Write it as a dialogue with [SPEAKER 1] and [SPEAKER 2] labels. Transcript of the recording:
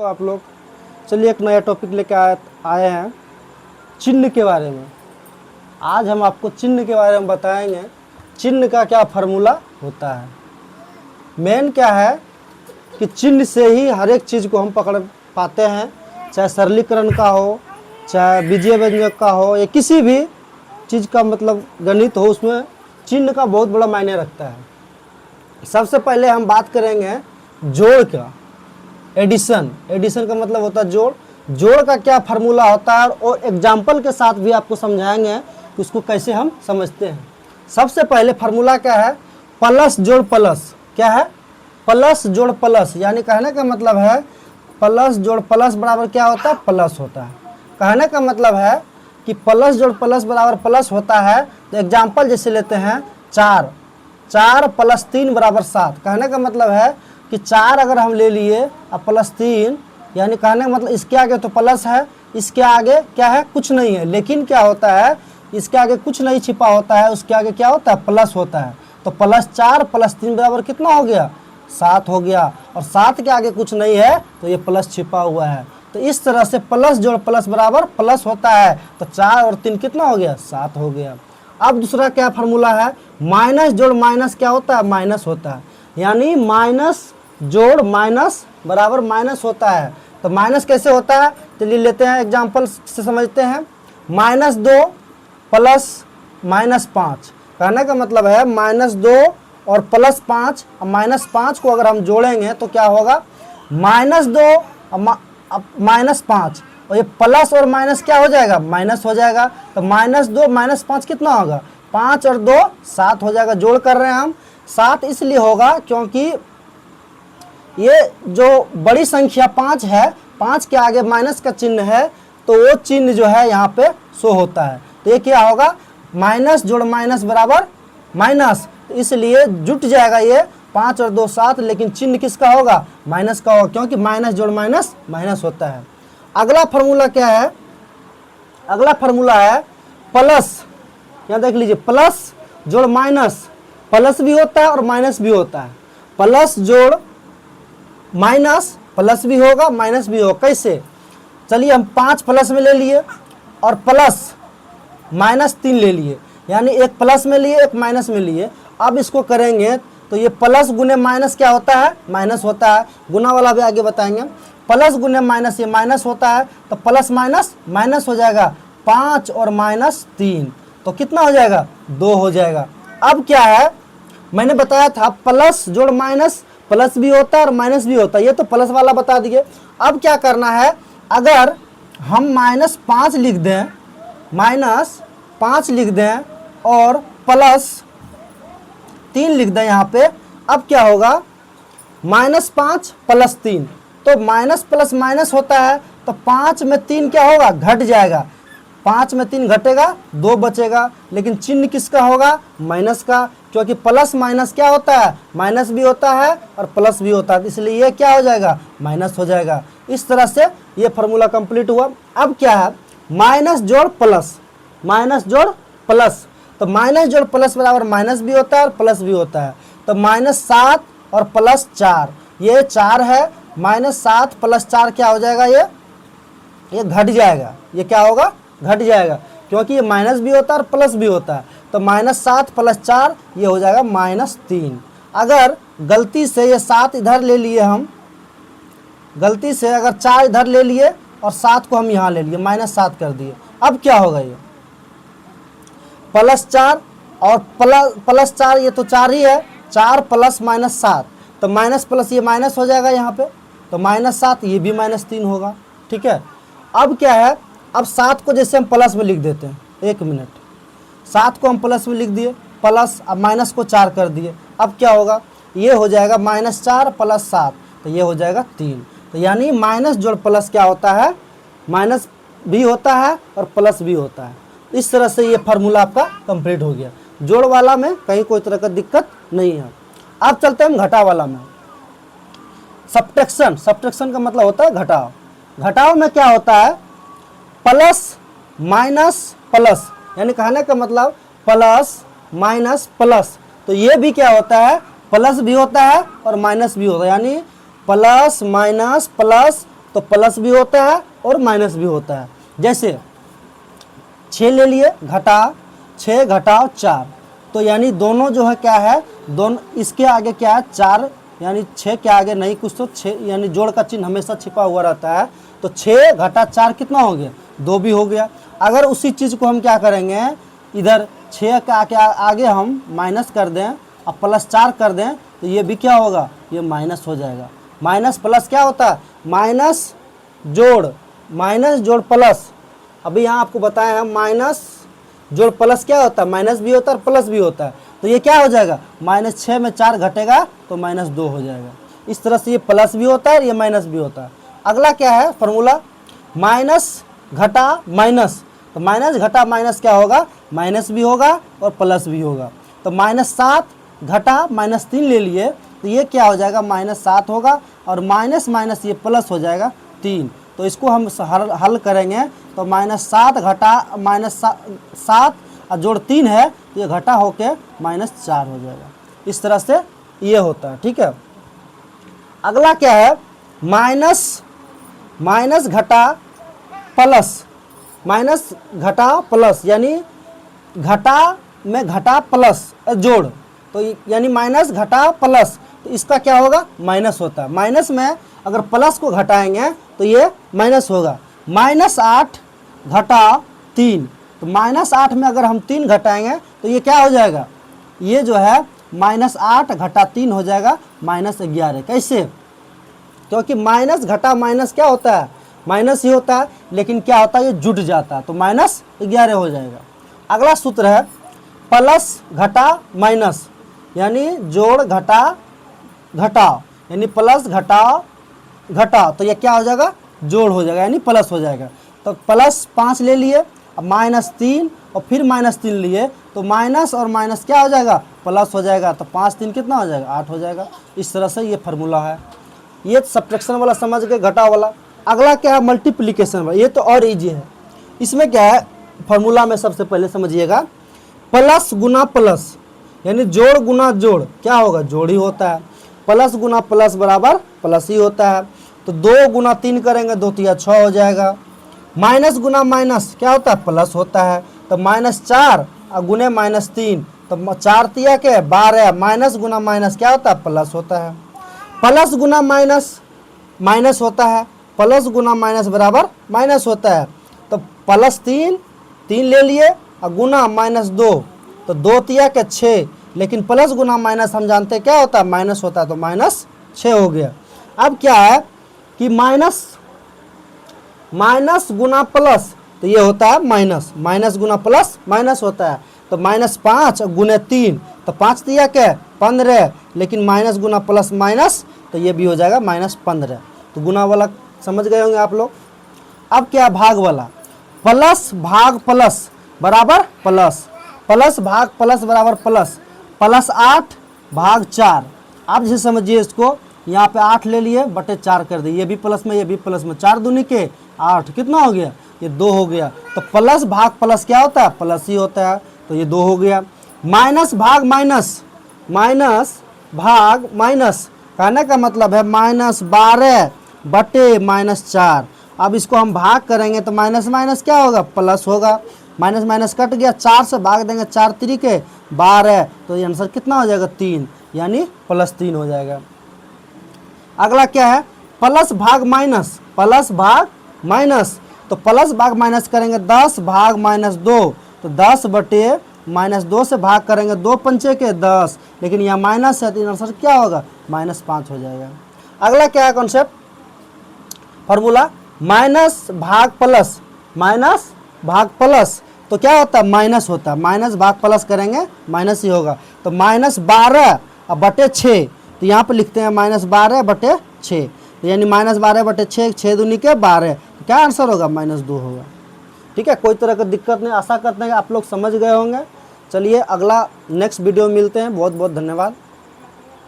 [SPEAKER 1] तो आप लोग चलिए एक नया टॉपिक लेके आए हैं चिन्ह के बारे में। आज हम आपको चिन्ह के बारे में बताएंगे, चिन्ह का क्या फार्मूला होता है। मेन क्या है कि चिन्ह से ही हर एक चीज़ को हम पकड़ पाते हैं, चाहे सरलीकरण का हो, चाहे बीजीय व्यंजक का हो, या किसी भी चीज़ का मतलब गणित हो, उसमें चिन्ह का बहुत बड़ा मायने रखता है। सबसे पहले हम बात करेंगे जोड़ का, एडिशन। एडिशन का मतलब होता है जोड़। जोड़ का क्या फार्मूला होता है और एग्जाम्पल के साथ भी आपको समझाएंगे कि उसको कैसे हम समझते हैं। सबसे पहले फार्मूला क्या है, प्लस जोड़ प्लस। क्या है, प्लस जोड़ प्लस, यानी कहने का मतलब है प्लस जोड़ प्लस बराबर क्या होता है, प्लस होता है। कहने का मतलब है कि प्लस जोड़ प्लस बराबर प्लस होता है। तो एग्जाम्पल जैसे लेते हैं 4 + 3 = 7। कहने का मतलब है कि 4 अगर हम ले लिए और +3, यानी कहने का मतलब इसके आगे तो प्लस है, इसके आगे क्या है, कुछ नहीं है। लेकिन क्या होता है, इसके आगे कुछ नहीं छिपा होता है, उसके आगे क्या होता है, प्लस होता है। तो +4 + 3 बराबर कितना हो गया, 7 हो गया। और 7 के आगे कुछ नहीं है तो ये प्लस छिपा हुआ है। तो इस तरह से प्लस जोड़ प्लस बराबर प्लस होता है। तो 4 और 3 कितना हो गया, 7 हो गया। अब दूसरा क्या फार्मूला है, माइनस जोड़ माइनस क्या होता है, माइनस होता है। यानी माइनस जोड़ माइनस बराबर माइनस होता है। तो माइनस कैसे होता है, चलिए लेते हैं एग्जाम्पल से समझते हैं। -2 + -5, कहने का मतलब है -2 और +5, और -5 को अगर हम जोड़ेंगे तो क्या होगा, -2 और -5, और ये प्लस और माइनस क्या हो जाएगा, माइनस हो जाएगा। तो -2 -5 कितना होगा, 5 और 2 7 हो जाएगा। जोड़ कर रहे हैं हम, 7 इसलिए होगा क्योंकि ये जो बड़ी संख्या 5 है, 5 के आगे माइनस का चिन्ह है, तो वो चिन्ह जो है यहाँ पे शो होता है। तो ये क्या होगा, माइनस जोड़ माइनस बराबर माइनस। तो इसलिए जुट जाएगा ये 5 और 2 7, लेकिन चिन्ह किसका होगा, माइनस का होगा, क्योंकि माइनस जोड़ माइनस माइनस होता है। अगला फार्मूला क्या है, अगला फार्मूला है प्लस। यहाँ देख लीजिए, प्लस जोड़ माइनस, प्लस भी होता है और माइनस भी होता है। प्लस जोड़ माइनस, प्लस भी होगा माइनस भी होगा। कैसे, चलिए हम 5 प्लस में ले लिए और प्लस -3 ले लिए, यानी एक प्लस में लिए एक माइनस में लिए। अब इसको करेंगे तो ये प्लस गुने माइनस क्या होता है, माइनस होता है। गुना वाला भी आगे बताएंगे। प्लस गुने माइनस ये माइनस होता है, तो प्लस माइनस माइनस हो जाएगा। 5 और -3 तो कितना हो जाएगा, 2 हो जाएगा। अब क्या है, मैंने बताया था प्लस जोड़ माइनस, प्लस भी होता है और माइनस भी होता है। ये तो प्लस वाला बता दिए। अब क्या करना है, अगर हम -5 लिख दें, -5 लिख दें और +3 लिख दें यहाँ पे, अब क्या होगा, -5 + 3, तो माइनस प्लस माइनस होता है। तो 5 में 3 क्या होगा, घट जाएगा। 5 में 3 घटेगा, 2 बचेगा। लेकिन चिन्ह किसका होगा, माइनस का, क्योंकि प्लस माइनस क्या होता है, माइनस भी होता है और प्लस भी होता है। इसलिए ये क्या हो जाएगा, माइनस हो जाएगा। इस तरह से ये फार्मूला कंप्लीट हुआ। अब क्या है, माइनस जोड़ प्लस, माइनस जोड़ प्लस। तो माइनस जोड़ प्लस बराबर माइनस भी होता है और प्लस भी होता है। तो -7 और +4, ये 4 है। -7 + 4 क्या हो जाएगा, ये घट जाएगा। ये क्या होगा, घट जाएगा, क्योंकि ये माइनस भी होता है और प्लस भी होता है। तो -7 + 4 ये हो जाएगा -3। अगर गलती से ये 7 इधर ले लिए हम, गलती से अगर 4 इधर ले लिए और 7 को हम यहाँ ले लिए, -7 कर दिए, अब क्या होगा, ये +4 और +4, ये तो 4 ही है, 4 + -7, तो माइनस प्लस ये माइनस हो जाएगा यहाँ पे। तो -7, ये भी -3 होगा। ठीक है, अब क्या है, अब 7 को जैसे हम प्लस में लिख देते हैं, 1 मिनट, 7 को हम प्लस में लिख दिए, प्लस, अब माइनस को 4 कर दिए। अब क्या होगा, ये हो जाएगा -4 + 7, तो ये हो जाएगा 3। तो यानी माइनस जोड़ प्लस क्या होता है, माइनस भी होता है और प्लस भी होता है। इस तरह से ये फार्मूला आपका कंप्लीट हो गया। जोड़ वाला में कहीं कोई तरह का दिक्कत नहीं है। अब चलते हैं घटा वाला में, सब्ट्रैक्शन। सब्ट्रैक्शन का मतलब होता है घटाव। घटाव में क्या होता है, प्लस माइनस प्लस, यानी कहने का मतलब प्लस माइनस प्लस। तो ये भी क्या होता है, प्लस भी होता है और माइनस भी होता है, यानी प्लस माइनस प्लस तो प्लस भी होता है और माइनस भी होता है। जैसे 6 ले लिए, घटा 6 घटाओ 4, तो यानी दोनों जो है क्या है, दोनों इसके आगे क्या है 4, यानी 6 के आगे नहीं कुछ, तो 6 यानी जोड़ का चिन्ह हमेशा छिपा हुआ रहता है। तो 6 घटा 4 कितना हो गया, 2 भी हो गया। अगर उसी चीज़ को हम क्या करेंगे, इधर 6 के आगे हम माइनस कर दें और प्लस 4 कर दें, तो ये भी क्या होगा, ये माइनस हो जाएगा। माइनस प्लस क्या होता है, माइनस जोड़ प्लस। अभी यहाँ आपको बताया है माइनस जोड़ प्लस क्या होता है, माइनस भी होता है और प्लस भी होता है। तो ये क्या हो जाएगा, -6 में 4 घटेगा तो -2 हो जाएगा। इस तरह से ये प्लस भी होता है और ये माइनस भी होता है। अगला क्या है फॉर्मूला, माइनस घटा माइनस। तो माइनस घटा माइनस क्या होगा, माइनस भी होगा और प्लस भी होगा। तो -7 घटा -3 ले लिए, तो ये क्या हो जाएगा, -7 होगा और माइनस माइनस ये प्लस हो जाएगा 3। तो इसको हम हल करेंगे तो -7 घटा -7 और जोड़ 3 है, तो ये घटा होके -4 हो जाएगा। इस तरह से ये होता है, ठीक है। अगला क्या है, माइनस घटा प्लस, यानी घटा में घटा प्लस जोड़, तो यानी माइनस घटा प्लस, तो इसका क्या होगा, माइनस होता है। माइनस में अगर प्लस को घटाएंगे तो ये माइनस होगा। -8 घटा 3, तो -8 में अगर हम 3 घटाएंगे तो ये क्या हो जाएगा, ये जो है -8 घटा 3 हो जाएगा -11। कैसे, क्योंकि माइनस घटा माइनस क्या होता है, माइनस ही होता है, लेकिन क्या होता है, ये जुट जाता है, तो -11 हो जाएगा। अगला सूत्र है प्लस घटा माइनस, यानी जोड़ घटा घटाओ, यानी प्लस घटाओ घटाओ, तो ये क्या हो जाएगा, जोड़ हो जाएगा, यानी प्लस हो जाएगा। तो +5 ले लिए, अब -3 और फिर -3 लिए, तो माइनस और माइनस क्या हो जाएगा, प्लस हो जाएगा। तो 5 3 कितना हो जाएगा, 8 हो जाएगा। इस तरह से ये फार्मूला है। ये सब्ट्रैक्शन वाला समझ के, घटा वाला। अगला क्या है, मल्टीप्लिकेशन वाला। ये तो और इजी है। इसमें क्या है, फार्मूला में सबसे पहले समझिएगा, प्लस गुना प्लस, यानी जोड़ गुना जोड़ क्या होगा, जोड़ ही होता है। प्लस गुना प्लस बराबर प्लस ही होता है। तो 2 गुना 3 करेंगे, 2 तिया 6 हो जाएगा। माइनस गुना माइनस क्या होता है, प्लस होता है। तो -4 और गुने -3, तो 4 तिया के 12, माइनस गुना माइनस क्या होता है, प्लस होता है। प्लस गुना माइनस माइनस होता है, प्लस गुना माइनस बराबर माइनस होता है। तो +3 ले लिए और गुना -2, तो 2 तिया के 6, लेकिन प्लस गुना माइनस हम जानते हैं क्या होता है, माइनस होता है, तो -6 हो गया। अब क्या है कि माइनस गुना प्लस, तो ये होता है माइनस गुना प्लस माइनस होता है। तो -5 गुने 3, तो 5 तिया के 15, लेकिन माइनस गुना प्लस माइनस, तो ये भी हो जाएगा -15। तो गुना वाला समझ गए होंगे आप लोग। अब क्या है, भाग वाला, प्लस भाग प्लस बराबर प्लस, प्लस भाग प्लस बराबर प्लस, +8 भाग 4। आप जैसे समझिए इसको, यहाँ पे 8 ले लिए बटे 4 कर दिए, ये भी प्लस में ये भी प्लस में, 4 दूनी के 8, कितना हो गया, ये 2 हो गया। तो प्लस भाग प्लस क्या होता है, प्लस ही होता है, तो ये 2 हो गया। माइनस भाग माइनस, माइनस भाग माइनस, कहने का मतलब है -12 बटे -4। अब इसको हम भाग करेंगे तो माइनस माइनस क्या होगा, प्लस होगा। माइनस माइनस कट गया, 4 से भाग देंगे, 4 3 12, तो ये आंसर कितना हो जाएगा, 3, यानी +3 हो जाएगा। अगला क्या है, प्लस भाग माइनस, प्लस भाग माइनस, तो प्लस भाग माइनस करेंगे 10 भाग -2, तो 10 बटे -2 से भाग करेंगे, 2 पंचे के 10, लेकिन यहाँ माइनस है, तो आंसर क्या होगा, -5 हो जाएगा। अगला क्या है कॉन्सेप्ट, फॉर्मूला, माइनस भाग प्लस, तो क्या होता है, माइनस होता है। माइनस भाग प्लस करेंगे, माइनस ही होगा। तो -12 और बटे 6, तो यहाँ पे लिखते हैं -12 बटे 6, तो यानी -12 बटे 6, 6 दूनी के 12, तो क्या आंसर होगा, -2 होगा। ठीक है, कोई तरह का दिक्कत नहीं, आशा करते हैं कि आप लोग समझ गए होंगे। चलिए अगला नेक्स्ट वीडियो में मिलते हैं। बहुत बहुत धन्यवाद।